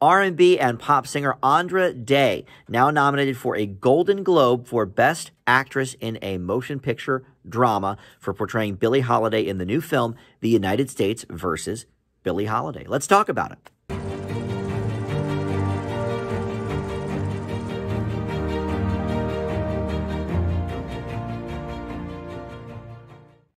R&B and pop singer Andra Day, now nominated for a Golden Globe for Best Actress in a Motion Picture Drama for portraying Billie Holiday in the new film, The United States versus Billie Holiday. Let's talk about it.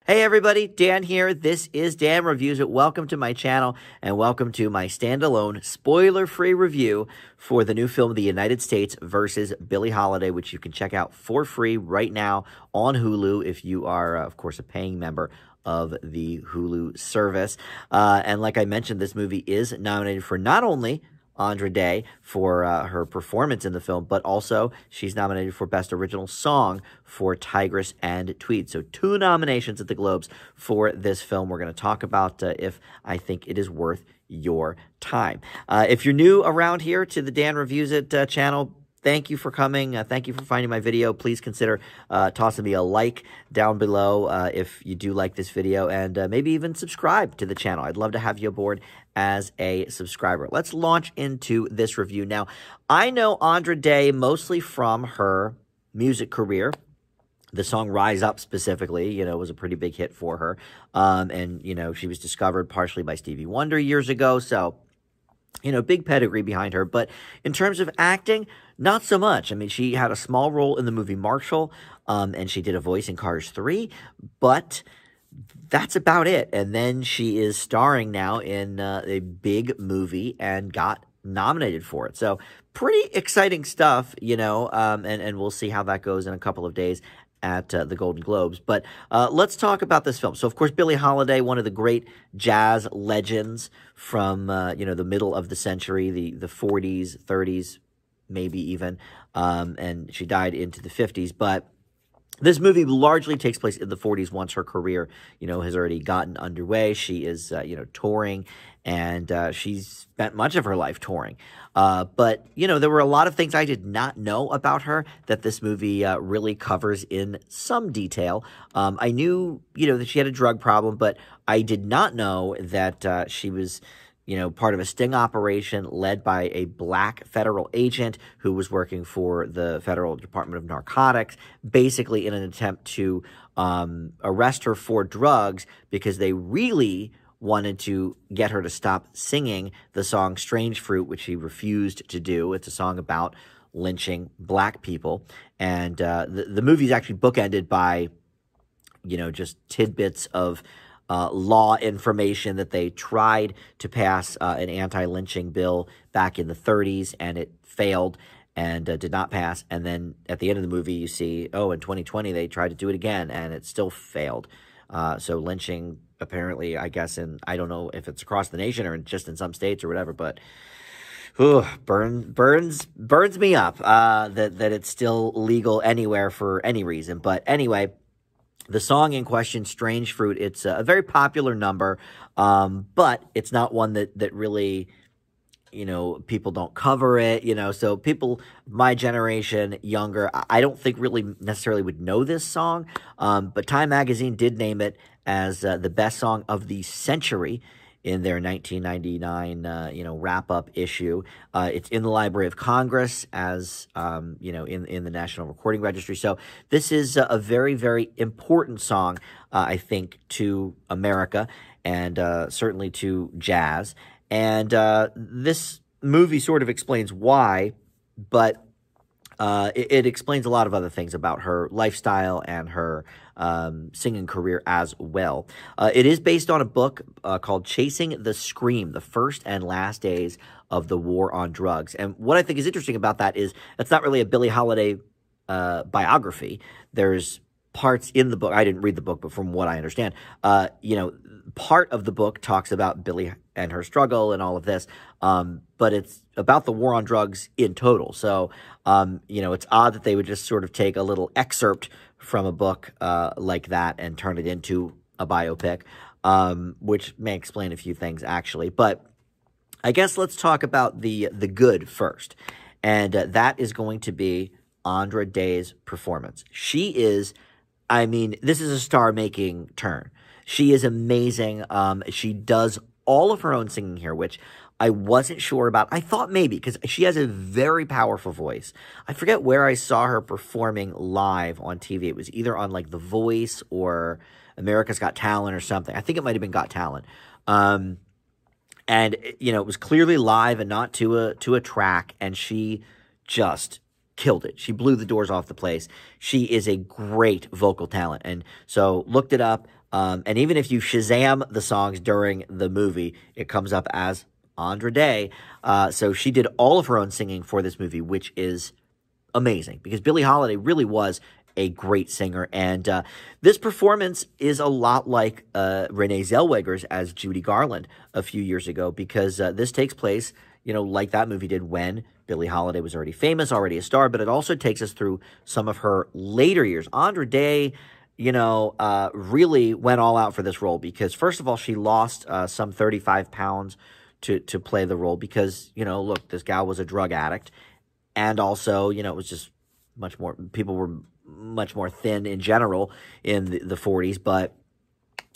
Hey everybody, Dan here. This is Dan Reviews It. Welcome to my channel and welcome to my standalone spoiler-free review for the new film The United States versus Billie Holiday, which you can check out for free right now on Hulu if you are, of course, a paying member of the Hulu service. And like I mentioned, this movie is nominated for not only Andra Day for her performance in the film, but also she's nominated for Best Original Song for Tigress and Tweed. So 2 nominations at the Globes for this film. We're going to talk about if I think it is worth your time. If you're new around here to the Dan Reviews It channel, thank you for coming. Thank you for finding my video. Please consider tossing me a like down below if you do like this video, and maybe even subscribe to the channel. I'd love to have you aboard as a subscriber. Let's launch into this review. Now, I know Andra Day mostly from her music career. The song Rise Up specifically, was a pretty big hit for her. And, she was discovered partially by Stevie Wonder years ago. So, big pedigree behind her. But in terms of acting, not so much. I mean, she had a small role in the movie Marshall, and she did a voice in Cars 3, but that's about it. And then she is starring now in a big movie and got nominated for it. So pretty exciting stuff, and we'll see how that goes in a couple of days at the Golden Globes. But let's talk about this film. So, of course, Billie Holiday, one of the great jazz legends from, the middle of the century, the 40s, 30s, maybe even, and she died into the 50s. But this movie largely takes place in the 40s once her career, has already gotten underway. She is, touring, and she's spent much of her life touring. But, there were a lot of things I did not know about her that this movie really covers in some detail. I knew, that she had a drug problem, but I did not know that she was part of a sting operation led by a black federal agent who was working for the Federal Department of Narcotics, basically in an attempt to arrest her for drugs because they really wanted to get her to stop singing the song Strange Fruit, which she refused to do. It's a song about lynching black people. And the movie is actually bookended by, just tidbits of law information that they tried to pass an anti-lynching bill back in the 30s, and it failed and did not pass. And then at the end of the movie, you see, in 2020, they tried to do it again, and it still failed. So lynching, apparently, I guess, I don't know if it's across the nation or just in some states or whatever, but burns me up that it's still legal anywhere for any reason. But anyway, the song in question, Strange Fruit, it's a very popular number, but it's not one that really, people don't cover it, so people my generation, younger, I don't think really necessarily would know this song, but Time Magazine did name it as the best song of the century in their 1999, wrap-up issue. It's in the Library of Congress as, in the National Recording Registry. So this is a very, very important song, I think, to America and certainly to jazz. And this movie sort of explains why, but it explains a lot of other things about her lifestyle and her singing career as well. It is based on a book called Chasing the Scream, The First and Last Days of the War on Drugs. And what I think is interesting about that is it's not really a Billie Holiday biography. There's parts in the book, I didn't read the book, but from what I understand, part of the book talks about Billie and her struggle and all of this, but it's about the war on drugs in total. So, it's odd that they would just sort of take a little excerpt from a book like that and turn it into a biopic, which may explain a few things, actually. But I guess let's talk about the good first, and that is going to be Andra Day's performance. She is, this is a star-making turn. She is amazing. She does all of her own singing here, which I wasn't sure about. I thought maybe, because she has a very powerful voice. I forget where I saw her performing live on TV. It was either on like The Voice or America's Got Talent or something. I think it might have been Got Talent. And, you know, it was clearly live and not to a track, and she just killed it. She blew the doors off the place. She is a great vocal talent. And so looked it up, and even if you Shazam the songs during the movie, it comes up as Andra Day. So she did all of her own singing for this movie, which is amazing, because Billie Holiday really was a great singer. And this performance is a lot like Renee Zellweger's as Judy Garland a few years ago, because this takes place, you know, like that movie did when Billie Holiday was already famous, already a star, but it also takes us through some of her later years. Andra Day, you know, really went all out for this role, because first of all, she lost some 35 pounds to play the role, because, you know, look, this gal was a drug addict, and also, you know, it was just much more, people were much more thin in general in the 40s, but,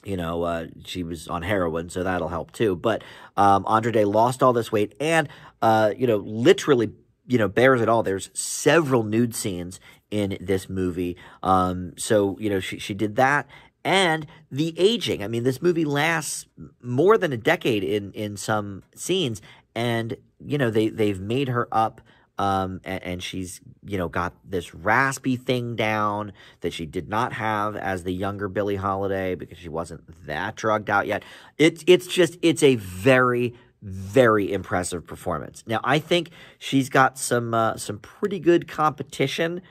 you know, she was on heroin, so that'll help too. But Andra Day lost all this weight, and, you know, literally, you know, bears it all. There's several nude scenes in this movie. So, you know, she did that. And the aging. I mean, this movie lasts more than a decade in some scenes, and, you know, they've made her up. And she's, you know, got this raspy thing down that she did not have as the younger Billie Holiday, because she wasn't that drugged out yet. It's a very, very impressive performance. Now, I think she's got some pretty good competition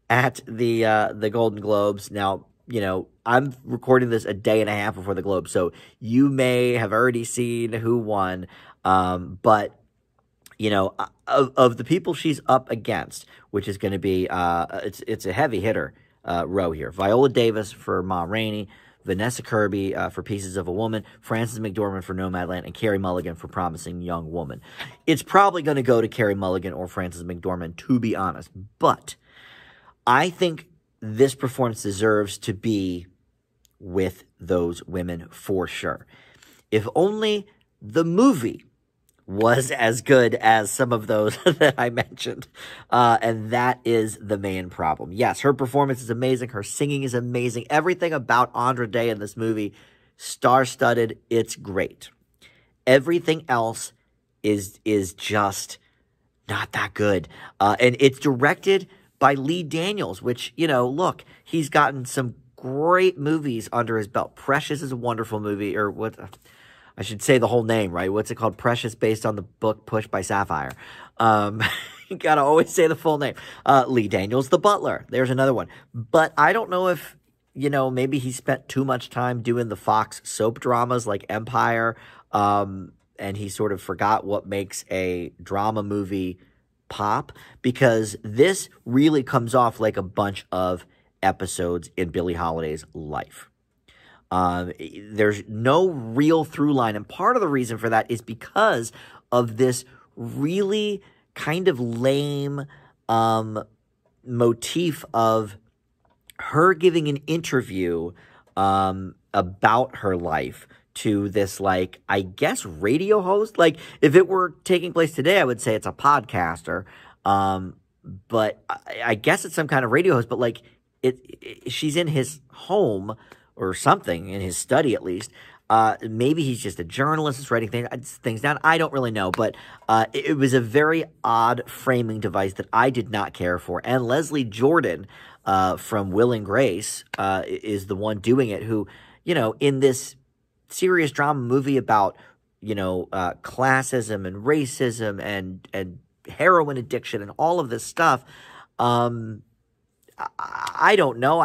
at the Golden Globes. Now, you know, I'm recording this a day and a half before the Globes, so you may have already seen who won, but you know, of the people she's up against, which is going to be, it's a heavy hitter row here. Viola Davis for Ma Rainey, Vanessa Kirby for Pieces of a Woman, Frances McDormand for Nomadland, and Carey Mulligan for Promising Young Woman. It's probably going to go to Carey Mulligan or Frances McDormand, to be honest. But I think this performance deserves to be with those women for sure. If only the movie was as good as some of those that I mentioned. And that is the main problem. Yes, her performance is amazing. Her singing is amazing. Everything about Andra Day in this movie, star-studded. It's great. Everything else is just not that good. And it's directed by Lee Daniels, which, you know, look, he's gotten some great movies under his belt. Precious is a wonderful movie, or what... I should say the whole name, right? What's it called? Precious, based on the book Push by Sapphire. You gotta always say the full name. Lee Daniels, The Butler. There's another one. But I don't know if, you know, maybe he spent too much time doing the Fox soap dramas like Empire, and he sort of forgot what makes a drama movie pop, because this really comes off like a bunch of episodes in Billie Holiday's life. There's no real through line, and part of the reason for that is because of this really kind of lame motif of her giving an interview about her life to this, like, I guess, radio host. Like, if it were taking place today, I would say it's a podcaster, but I guess it's some kind of radio host. But, like, she's in his home or something, in his study at least. Maybe he's just a journalist that's writing things down. I don't really know, but it was a very odd framing device that I did not care for. And Leslie Jordan from Will and Grace is the one doing it, who, you know, in this serious drama movie about, you know, classism and racism and heroin addiction and all of this stuff, I don't know.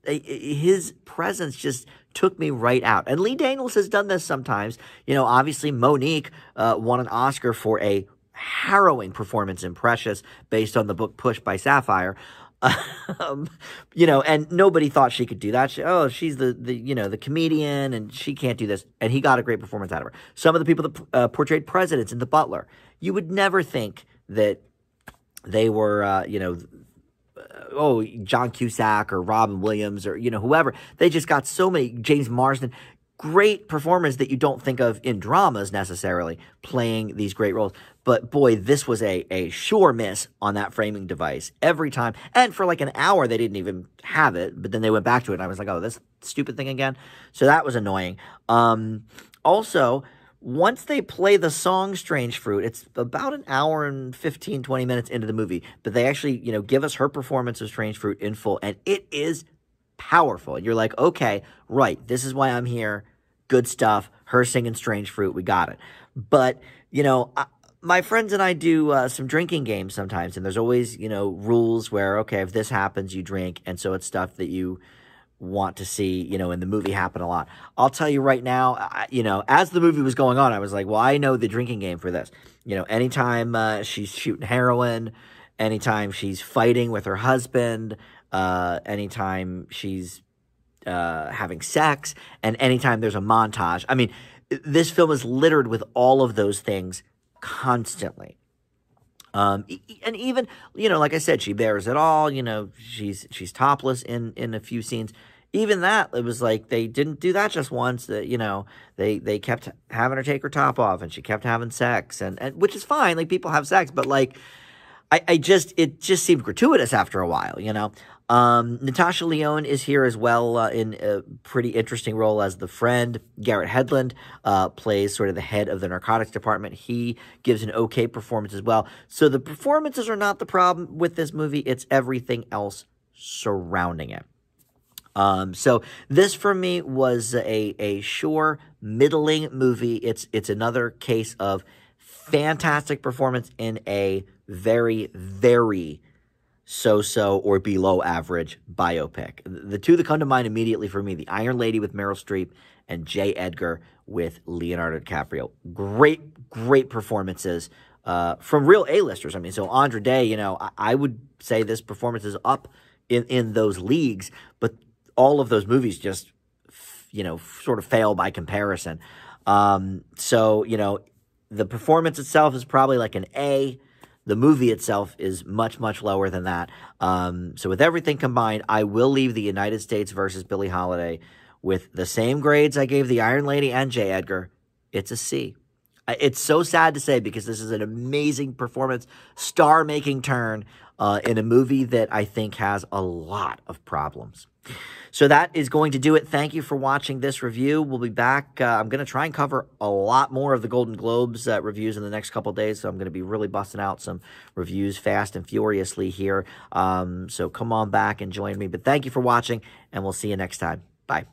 His presence just took me right out. And Lee Daniels has done this sometimes. You know, obviously Monique won an Oscar for a harrowing performance in Precious, based on the book Push by Sapphire. You know, and nobody thought she could do that. She's the comedian, and she can't do this. And he got a great performance out of her. Some of the people that portrayed presidents in The Butler, you would never think that they were, John Cusack or Robin Williams or, you know, whoever. They just got so many, James Marsden. great performers that you don't think of in dramas necessarily playing these great roles. But boy, this was a sure miss on that framing device every time. And for like an hour, they didn't even have it, but then they went back to it, and I was like, oh, this stupid thing again? So that was annoying. Also, once they play the song Strange Fruit, it's about an hour and 15, 20 minutes into the movie, but they actually, give us her performance of Strange Fruit in full, and it is powerful. And you're like, okay, right, this is why I'm here. Good stuff. Her singing Strange Fruit, we got it. But, my friends and I do some drinking games sometimes, and there's always, rules where, okay, if this happens, you drink, and so it's stuff that you want to see, in the movie happen a lot. I'll tell you right now, as the movie was going on, I was like, well, I know the drinking game for this. Anytime she's shooting heroin, anytime she's fighting with her husband, anytime she's having sex, and anytime there's a montage. I mean, this film is littered with all of those things constantly. And even, like I said, she bears it all. She's topless in a few scenes. Even that, it was like they didn't do that just once. That they kept having her take her top off, and she kept having sex, and which is fine. Like, people have sex, but like, it just seemed gratuitous after a while. Natasha Lyonne is here as well in a pretty interesting role as the friend. Garrett Hedlund plays sort of the head of the narcotics department. He gives an okay performance as well. So the performances are not the problem with this movie. It's everything else surrounding it. So this for me was a sure middling movie. It's another case of fantastic performance in a very, very so-so or below average biopic. The two that come to mind immediately for me, The Iron Lady with Meryl Streep and J. Edgar with Leonardo DiCaprio. Great performances from real A-listers. I mean, so Andra Day, I would say this performance is up in those leagues, but all of those movies just, sort of fail by comparison. So, the performance itself is probably like an A. The movie itself is much, much lower than that. So with everything combined, I will leave The United States versus Billie Holiday with the same grades I gave The Iron Lady and J. Edgar. It's a C. It's so sad to say because this is an amazing performance, star-making turn in a movie that I think has a lot of problems. So that is going to do it. Thank you for watching this review. We'll be back. I'm going to try and cover a lot more of the Golden Globes reviews in the next couple days, so I'm going to be really busting out some reviews fast and furiously here. So come on back and join me. But thank you for watching, and we'll see you next time. Bye.